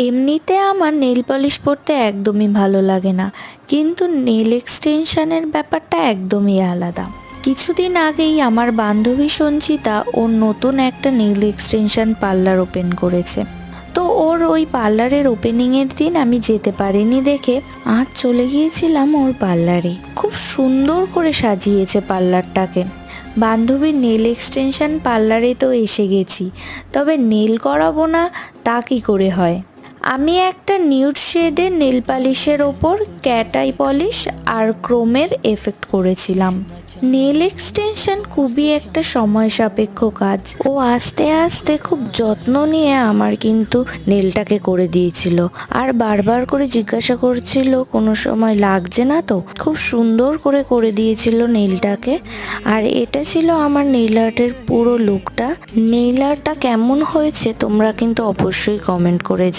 এমনিতে আমার nail polish পরতে একদমই ভালো লাগে না, কিন্তু নেল এক্সটেনশনের ব্যাপারটা একদমই আলাদা। কিছুদিন আগেই আমার বান্ধবী সঞ্চিতা ওর নতুন একটা নেল এক্সটেনশন পার্লার ওপেন করেছে। তো ওর ওই পার্লারের ওপেনিংয়ের দিন আমি যেতে পারিনি দেখে আজ চলে গিয়েছিলাম ওর পার্লারে। খুব সুন্দর করে সাজিয়েছে পার্লারটাকে। বান্ধবীর নেল এক্সটেনশন পার্লারে তো এসে গেছি, তবে নেল করাবো না তা কী করে হয়। আমি একটা নিউড শেডের নেল পালিশের ওপর ক্যাট আই পলিশ আর ক্রোমের এফেক্ট করেছিলাম। নেল এক্সটেনশন খুবই একটা সময় সাপেক্ষ কাজ। ও আস্তে আস্তে খুব যত্ন নিয়ে আমার কিন্তু নেলটাকে করে দিয়েছিল, আর বারবার করে জিজ্ঞাসা করছিল কোনো সময় লাগছে না তো। খুব সুন্দর করে দিয়েছিল নেলটাকে। আর এটা ছিল আমার নেল আর্টের পুরো লুকটা। নেল আর্টটা কেমন হয়েছে তোমরা কিন্তু অবশ্যই কমেন্ট করে